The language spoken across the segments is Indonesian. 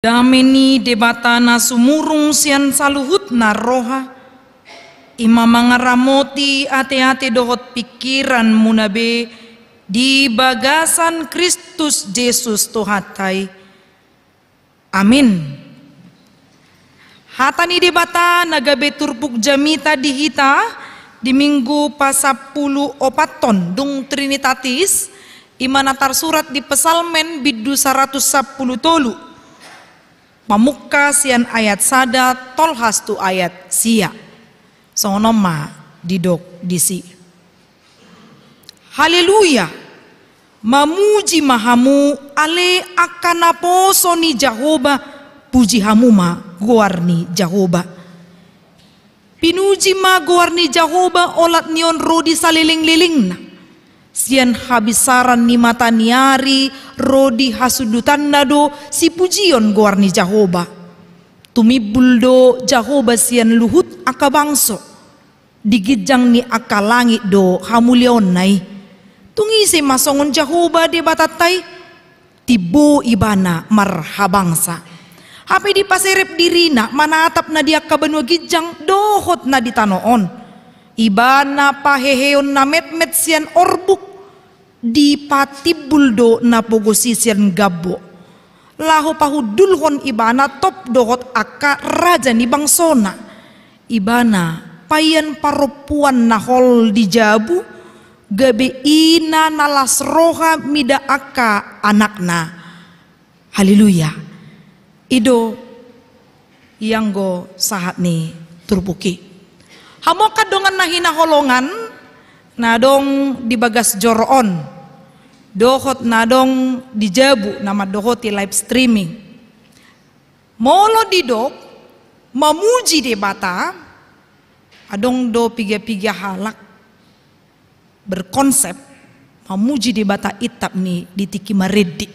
Dameni debatana sumurung sian saluhut na roha. Ima mangaramoti ate-ate dohot pikiran munabe di bagasan Kristus Yesus Tuhatai. Amin. Hatani debata nagabe turpuk jamita dihita di minggu pasapulu opaton dung Trinitatis imanatar surat di pesalmen bidu 110 tolu. Pamuka sian ayat sada tolhas tu ayat sia. Sonoma didok disi. Haleluya. Mamuji mahamu ale akanaposo ni Jehovah, puji hamuma guarni Jehovah. Pinuji ma guarni Jehovah olat nion rodi saliling-liling na. Sian habisaran ni mata niari rodi hasudutan nado si pujion guarni Jehovah. Tumibuldo Jehovah sian luhut akabangso. Digijang ni akalangit do hamulion nai. Tungisi masongon Jehovah de batatay. Tibo ibana marhabangsa. Hape di pasirip dirina manatap na dia kabanwa gijang dohot na ditanoon. Ibana paheheon na met-met sian orbuk. Di patibuldo na pogosi sian gabo. Laho pahudulhon ibana top dohot aka raja ni bangsona. Ibana payan parupuan na hol di jabu. Gabe ina nalas roha mida aka anakna. Haleluya. Ido yang go sahat ni turbuki. Hamoka dongan nahina holongan nadong di bagas joron. Dohot nadong di jabu nama dohoti live streaming. Molo didok mamuji debata adong do piga-piga halak berkonsep mamuji debata itap ni ditiki maredi.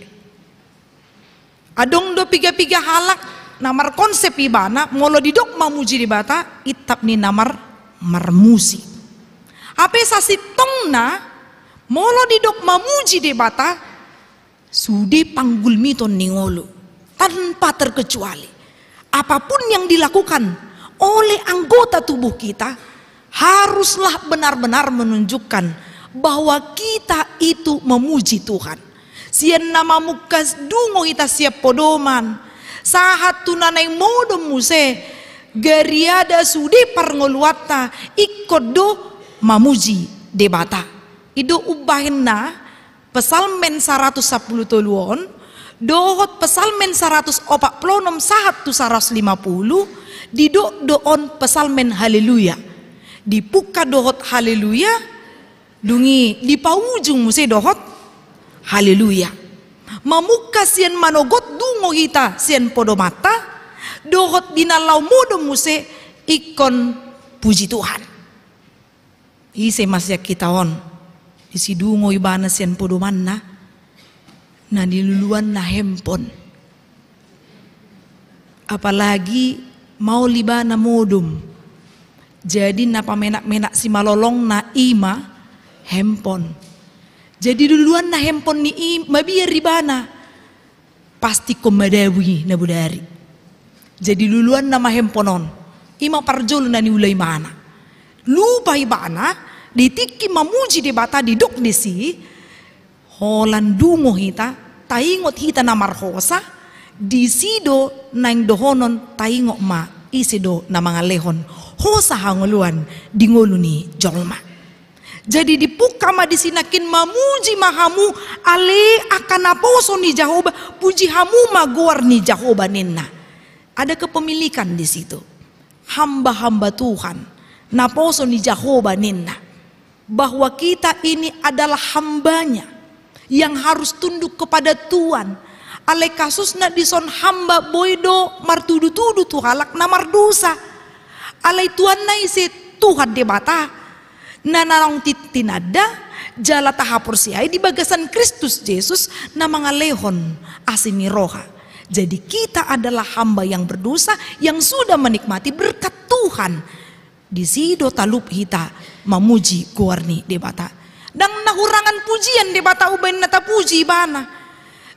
Adong do piga-piga halak namar konsep ibana molo didok mamuji debata itap ni namar marmusi. Ape sasitong na molo didok mamuji debata sude panggul miton ningolo tanpa terkecuali. Apapun yang dilakukan oleh anggota tubuh kita haruslah benar-benar menunjukkan bahwa kita itu memuji Tuhan. Sian nama mukas dungo ita siap podoman. Sahat tunanay modom muse gariada sude parngoluata ikodo mamuji debata. Ido ubahin na pesalmen 110 toluon dohot pesalmen 146 sahat tu 150 didok doon pesalmen haleluya. Dipuka dohot haleluya dungi di paujung muse dohot haleluya. Mamuka sian manogot dungo hita sian podomata dohot dinalau modo muse ikon puji Tuhan. Ise masya kita on isi dungo ibana sian podoman na diluluan na hempon. Apalagi mau libana modum. Jadi napa menak-menak si malolong na ima hempon. Jadi duluan na hempon ni ima biar ribana. Pasti komadawi na budari. Jadi duluan nama hemponon. Ima parjol na niulay mana. Lupa ibana ditiki mamuji debata didok desi. Holandungo hita taingot hita na marhosa. Disido naing dohonon taingot ma isido na mga lehon. Hosa hanguluan di ngulu ni jolma. Jadi dipuka ma disinakin mamuji mahamu ale akan aposo ni Jehovah, puji hamu maguar ni Jehovah ninna. Ada kepemilikan di situ. Hamba-hamba Tuhan naposo ni Jehovah ninna. Bahwa kita ini adalah hambanya yang harus tunduk kepada Tuhan. Ale kasusna dison hamba boydo martudu-tudu tu halak na mardusa. Alay Tuhan na isi Tuhan debata nanarong titinada jala tahapur siya di bagasan Kristus Yesus na mga lehon asini roha. Jadi kita adalah hamba yang berdosa yang sudah menikmati berkat Tuhan. Di sido talup hita mamuji guarni debata. Dan nahurangan pujian debata ubain nata puji bana.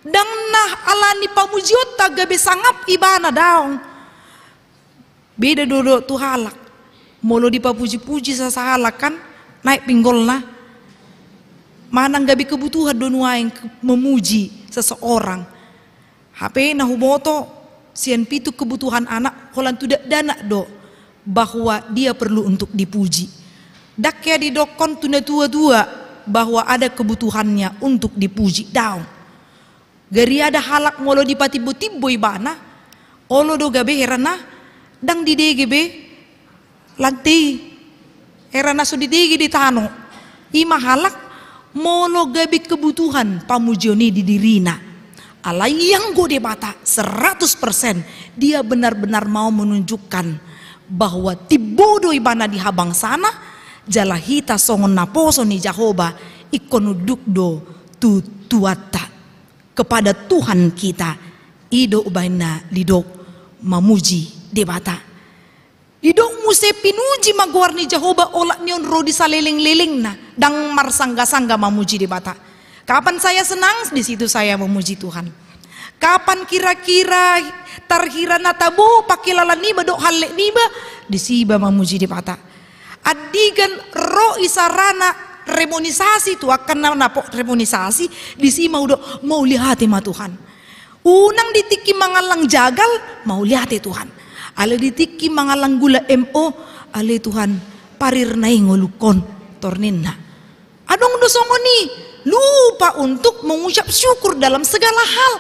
dang nah alani pamujiota gabe sangap ibana daong. Beda dodo tu halak. Molo dipapuji-puji sasahalak kan naik pinggol nah. Manang gabi kebutuhan donua yang memuji seseorang. HP na humoto sian pitu kebutuhan anak kolan tidak dana do bahwa dia perlu untuk dipuji. Dak ya di dokon tuna tua-tua bahwa ada kebutuhannya untuk dipuji daun. Gari ada halak molo dipatibo-tibo ibana. Olo do gabe herana dang di DGB lanti herana so di DG di tano. Ima halak molo gabi kebutuhan pamujioni di dirina. Alai yang go debata 100% dia benar-benar mau menunjukkan bahwa tibodo ibana di habang sana jalahita songon naposo ni Jahoba ikonuduk do tuata kepada Tuhan kita ido ubaina lidok mamuji debata. Idong muse pinuji magwar ni Jahoba olak nion rodi saleling-leling na dang marsangga-sangga mamuji di bata. Kapan saya senang di situ saya memuji Tuhan. Kapan kira-kira tarhira natabu pakilalan niba do halek niba di siba memuji di bata. Adigan ro isarana remonisasi tu akan napok remonisasi di si mau do mau lihat ma Tuhan. Unang ditiki mangalang jagal mau lihat Tuhan. Ale ditiki mangalang gula MO ale Tuhan parir nai ngolukon torninna. Adong dosongoni lupa untuk mengucap syukur dalam segala hal.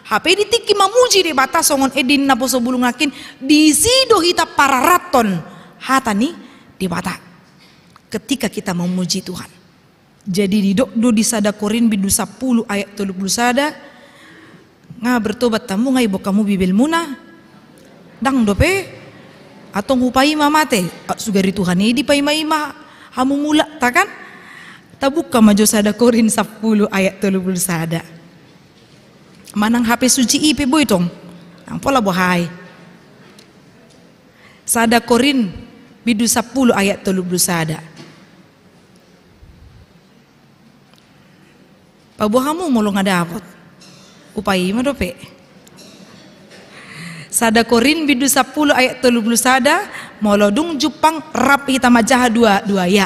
HP ditiki mamuji di batas songon edin napo sebelum ngakin di sido hita pararaton hatani di bata. Ketika kita memuji Tuhan. Jadi di do di sada Korin bidu 10 ayat 30 sada nga bertobat tamu nga ibo kamu bibil muna. Dang dope atau hupai mamate sugari Tuhan ini pai maima hamu mula takan tabuka majo sada Korin 10 ayat 30 sada manang HP suci ipe boy tong ang pola bohai sada Korin bidu 10 ayat 30 sada pabuhamu mulong ngadapot upai ma dope sada Korin bidu 10 ayat 30 sada molodung Jepang rap hita majaha dua ya.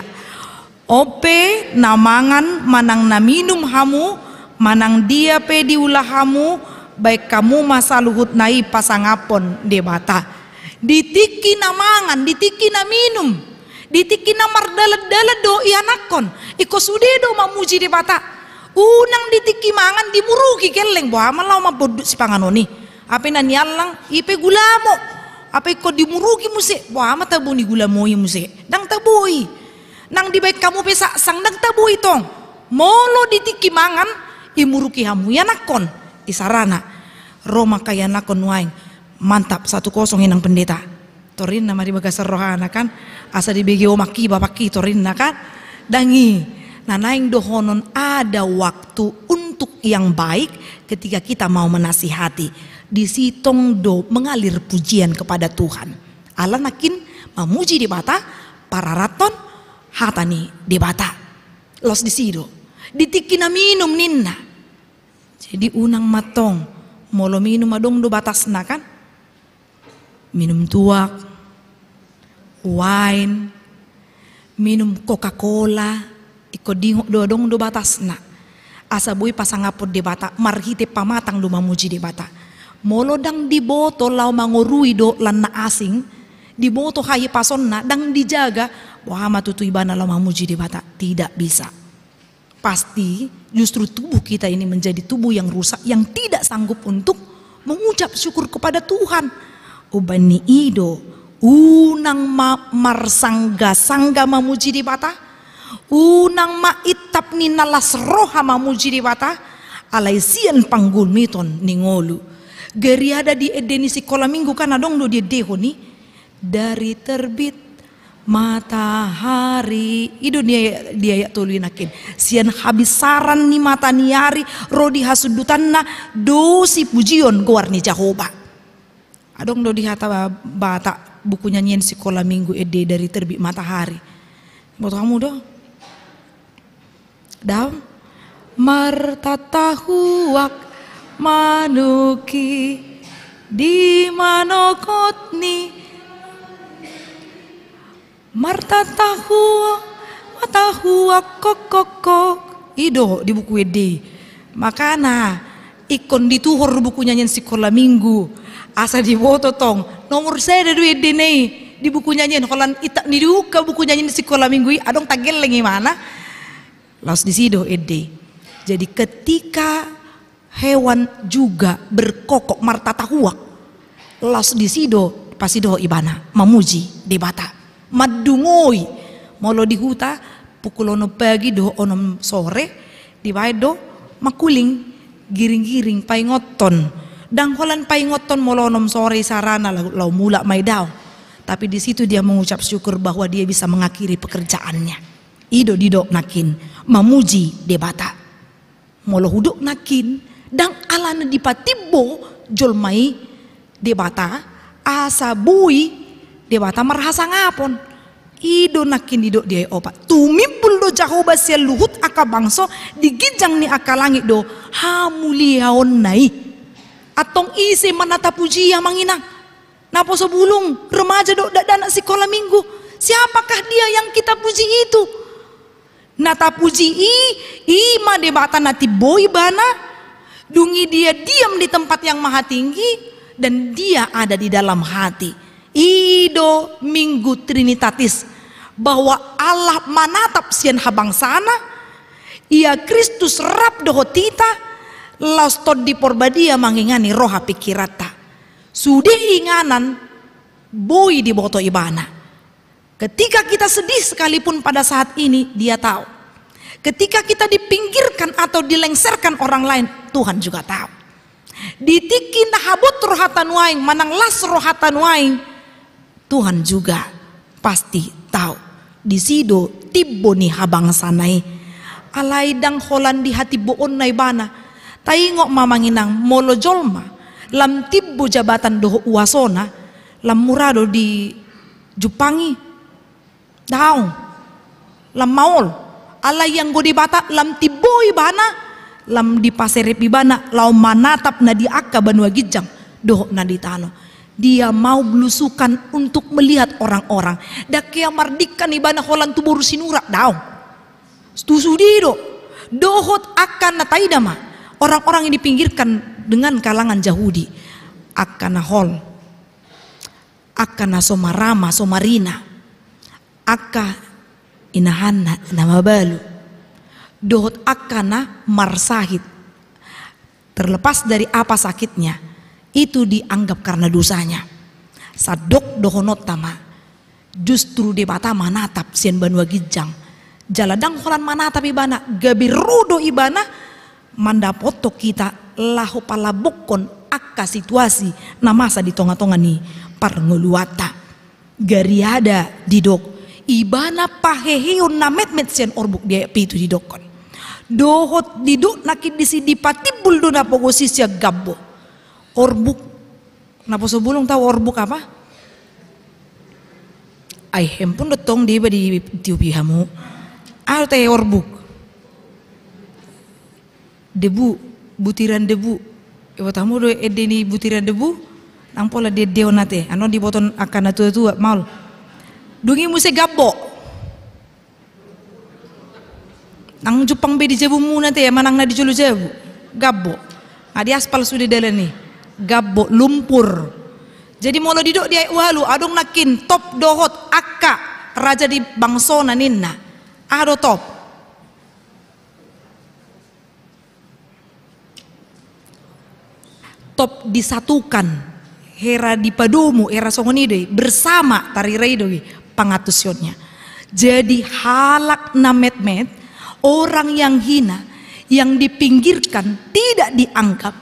Ope namangan manang naminum hamu manang dia pe diulah hamu baik kamu masa luhut nai pasangapon debata. Ditiki namangan, ditiki naminum, ditiki namardala-dala do ianakon. Iko sudedo mamuji debata. Unang ditiki mangan dimuruki keleng boha malau mabodut si panganoni. Apa nani alang ipe gulamo apa ko dimurugi muse wah mata buni gulamoi muse dang tabui nang di baik kamu pesa sang dang tabui tong molo ditiki mangan imuruki hamu ya nakon isarana Roma kaya nakon waing mantap 1-0 inang pendeta torin nama di bagasar rohana kan asa di BGO maki bapaki torin kan dangi nanaing dohonon ada waktu untuk yang baik ketika kita mau menasihati di sitong do mengalir pujian kepada Tuhan. Allah nakin memuji di bata para raton hatani di bata los di sido ditiki na minum ninna. Jadi unang matong molo minum adong do batas na kan minum tuak wine minum Coca-Cola iko dingok do adong do batas na asa boy pasangapod di bata marhite pamatang do mamuji di bata. Molo dang diboto lau mangorui do lan na asing diboto hayi pason na dang dijaga wah matutu ibana lau mamuji di bata tidak bisa. Pasti justru tubuh kita ini menjadi tubuh yang rusak yang tidak sanggup untuk mengucap syukur kepada Tuhan. Ubani ido unang marsangga-sangga mamuji di bata unang maitap ni nalas roha mamuji di bata alai sian panggul miton ningolu. Geri ada di edeni sekolah minggu kan adong do dia dehoni dari terbit matahari itu dia ya tuluinakin sian habisaran ni mata niari rodi hasudutanna dosi pujion goarni Jahoba adong do di hata bata buku nyanyian sekolah minggu ede dari terbit matahari buat kamu do daun martatahuak manuki di manokotni marta tahua kokokok ido di buku ede makana ikon dituhur buku nyanyian sekolah minggu asa diboto tong nomor saya dari ede nih di buku nyanyian kolan itak niduka buku nyanyian di sekolah minggu adong tagel lagi mana los di sido ede. Jadi ketika hewan juga berkokok marta tahuak los di sido pasido ibana mamuji debata madungoi molo di huta pukul ono pagi do onom sore di do makuling giring-giring pai ngoton dan kolan pai ngoton molo onom sore sarana lau mula mai daw tapi di situ dia mengucap syukur bahwa dia bisa mengakhiri pekerjaannya ido didok nakin mamuji debata molo huduk nakin dan alana dipatibo jolmai debata asa bui debata merhasa ngapon ido nakin didok dia opat tumimpul do jahoba sia luhut aka bangso digijang ni aka langit do hamuliaon nai atong isi menata puji yang manginang napo sebulung remaja do dana sekolah minggu siapakah dia yang kita puji itu nata puji ima debata nati boy bana dungi dia diam di tempat yang maha tinggi dan dia ada di dalam hati ido minggu trinitatis bahwa Allah manatap sian habang sana ia Kristus rap dohotita lastod di porbadia mangingani roha pikirata sudah inganan boy di boto ibana ketika kita sedih sekalipun pada saat ini dia tahu ketika kita dipinggirkan atau dilengserkan orang lain Tuhan juga tahu ditikin habut rohatan waing manang las rohatan waing Tuhan juga pasti tahu di sido tibo nih habang sanai alai dang holan di hati boon nai bana taingok mamanginang molo jolma lam tibo jabatan doho uasona lam murado di Jupangi daung lam maol alai yang godi bata lam tiboi bana lam di paserepi bana lau manatap na di akka banua gijang doho na di tano dia mau belusukan untuk melihat orang-orang dakia mardikan ibana holan tubur sinura daung stusudido dohot akan nataidama orang-orang yang dipinggirkan dengan kalangan Yahudi akan hol akan somarama somarina akka inahanna nama balu dohot akana marsahid terlepas dari apa sakitnya itu dianggap karena dosanya sadok dohonot tama justru debata manatap sian banua gijang jaladang holan manatap ibana gabirudo ibana mandapoto kita lahu palabokon akka situasi namasa di tonga-tonga ni parnguluata gariada didok ibana paheheon namet-met sian orbuk dia pitu didokon dohot didok nakit disi dipatibul do napogosisya gabbo orbuk napo sebelum tahu orbuk apa ay hempun dotong di tiupi hamu ada teh orbuk debu butiran debu ibu tamu do edeni butiran debu nang pola de deonate anon di boton akan tua mal dungi muse gabbo nang Jepang be di jebu mu nate manang na di julu jebu gabbo adi aspal sudah dalani gabbo lumpur jadi molo didok dia walu adong nakin top dohot akka raja di bangsona ninna ado top disatukan hera di padumu era songonide bersama tari reidowi pangatusyonnya jadi halak namet-met orang yang hina yang dipinggirkan tidak dianggap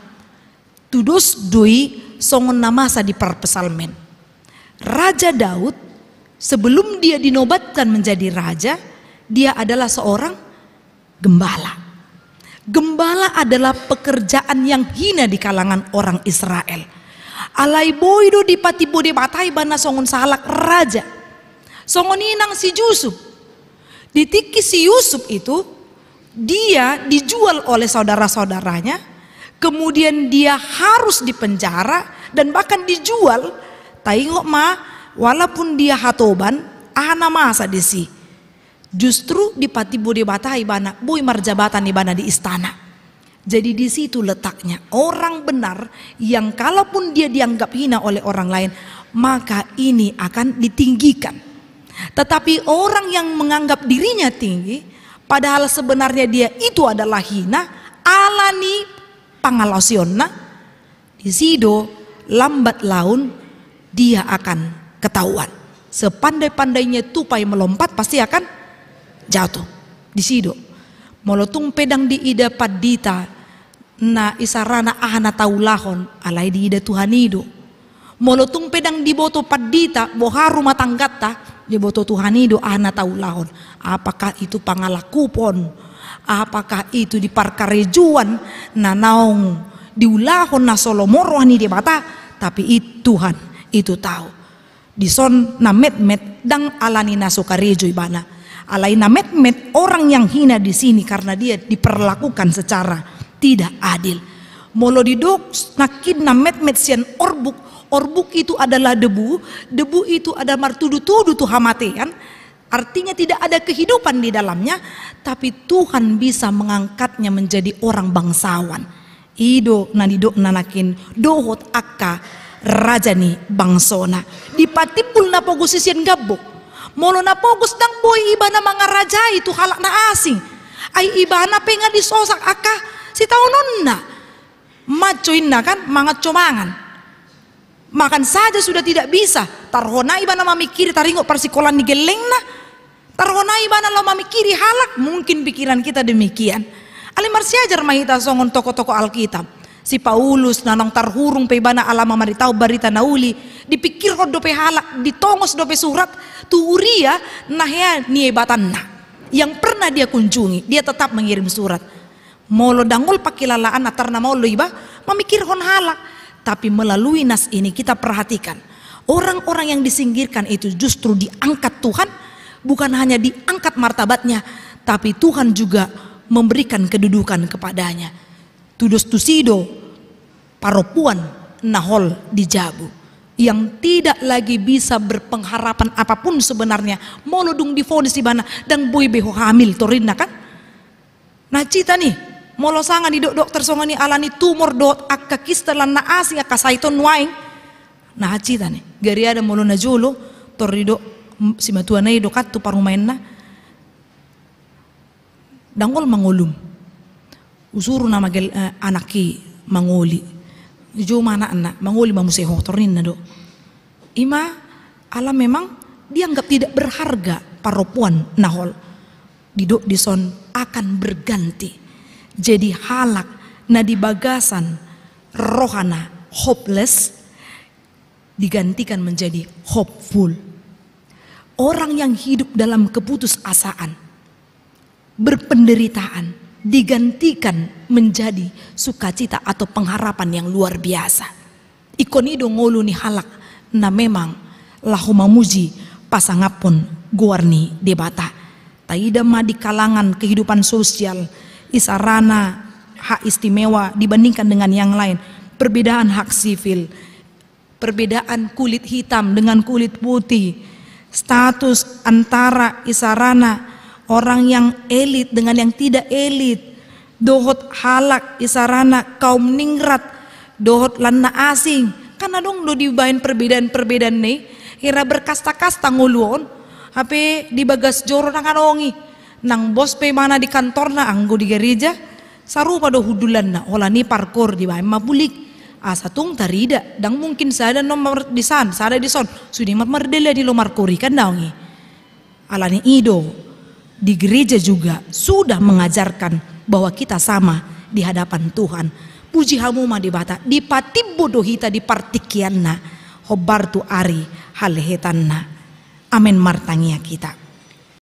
tudos doi songon namasa di perpesalmen Raja Daud sebelum dia dinobatkan menjadi raja dia adalah seorang gembala. Gembala adalah pekerjaan yang hina di kalangan orang Israel. Alai boido di patibo de batai bana songon salak raja songon inang si Yusuf ditiki si Yusuf itu dia dijual oleh saudara-saudaranya kemudian dia harus dipenjara dan bahkan dijual. Tengok ma, walaupun dia hatoban, ahana masa desi. Justru di Patibo de Bata ibana, boy marjabatan ibana di istana. Jadi di situ letaknya orang benar yang kalaupun dia dianggap hina oleh orang lain, maka ini akan ditinggikan. Tetapi orang yang menganggap dirinya tinggi, padahal sebenarnya dia itu adalah hina, alani pangalosionna, di sido lambat laun dia akan ketahuan. Sepandai-pandainya tupai melompat pasti akan jatuh di sido. Molotung pedang di ida padita na isarana ahana taulahon alai di ida Tuhanido. Molotung pedang di boto padita boharu matanggata di boto Tuhanido ahana taulahon. Apakah itu pangalakupon? Apakah itu di parkarejuan na naong diulahon na solomorohani di bata? Tapi itu Tuhan itu tahu. Di son na met-met dang alani na sokarejo ibana. Alai na met-met orang yang hina di sini karena dia diperlakukan secara tidak adil. Molo didok nakin na met-met sian orbuk. Orbuk itu adalah debu. Debu itu ada martudu-tudu tuh hamatean. Artinya tidak ada kehidupan di dalamnya. Tapi Tuhan bisa mengangkatnya menjadi orang bangsawan. Ido nanidok nanakin dohot akka rajani bangsona. Dipatipul na pogosisian gabok. Molo na pogus dang boy iba na mga raja itu halak na asing. Ay iba na penga disosak aka si taunon na. Macoin na kan mga comangan. Makan saja sudah tidak bisa. Tarhona iba na mamikiri taringo persikolan ni geleng na. Tarhona iba na lo mamikiri halak. Mungkin pikiran kita demikian. Alimar siajar mahita songon toko-toko Alkitab. Si Paulus nanang tarhurung pe bana alama maritau barita nauli dipikir ho dope halak ditongos dope surat tu Uria nahya niebatan na yang pernah dia kunjungi dia tetap mengirim surat molo dangol pakilalaan atar nama lo iba memikir hon halak. Tapi melalui nas ini kita perhatikan orang-orang yang disingkirkan itu justru diangkat Tuhan, bukan hanya diangkat martabatnya tapi Tuhan juga memberikan kedudukan kepadanya. Tudos tusido paropuan nahol di Jabu yang tidak lagi bisa berpengharapan apapun sebenarnya molodung difonis di mana dan boy beho hamil torina kan. Nah cita nih molo sanga di dokter songani alani tumor dot akka kistelan na asing akka saiton waing. Nah cita nih gari ada molo na jolo torrido si matuana ido kat tu parumain na dangol mangulum. Usuru nama anaki mangoli jo mana anak mangoli mamuseho tornin na do ima alam memang dianggap tidak berharga paropuan nahol didok dison akan berganti jadi halak na di bagasan rohana hopeless digantikan menjadi hopeful. Orang yang hidup dalam keputusasaan berpenderitaan digantikan menjadi sukacita atau pengharapan yang luar biasa. Ikonido ngolu ni halak na memang lahu mamuji pasangapon guarni debata. Taida ma di kalangan kehidupan sosial isarana hak istimewa dibandingkan dengan yang lain. Perbedaan hak sivil, perbedaan kulit hitam dengan kulit putih, status antara isarana orang yang elit dengan yang tidak elit, dohot halak isarana kaum ningrat, dohot lana asing. Karena dong do dibain perbedaan-perbedaan nih, kira berkasta-kasta nguluon, hape di bagas joro nang anongi, nang bos pe mana di kantor na anggo di gereja, sarupa do hudulan na, olah ni parkor di bain mabulik, asatung tarida, dang mungkin sada nomor di san, sada di son, sudi merdela di lo markori kan daungi, alani ido. Di gereja juga sudah mengajarkan bahwa kita sama di hadapan Tuhan. Puji hamuma di bata di Patibo dohita di partikianna hobartu ari halehetanna. Amin martangia kita.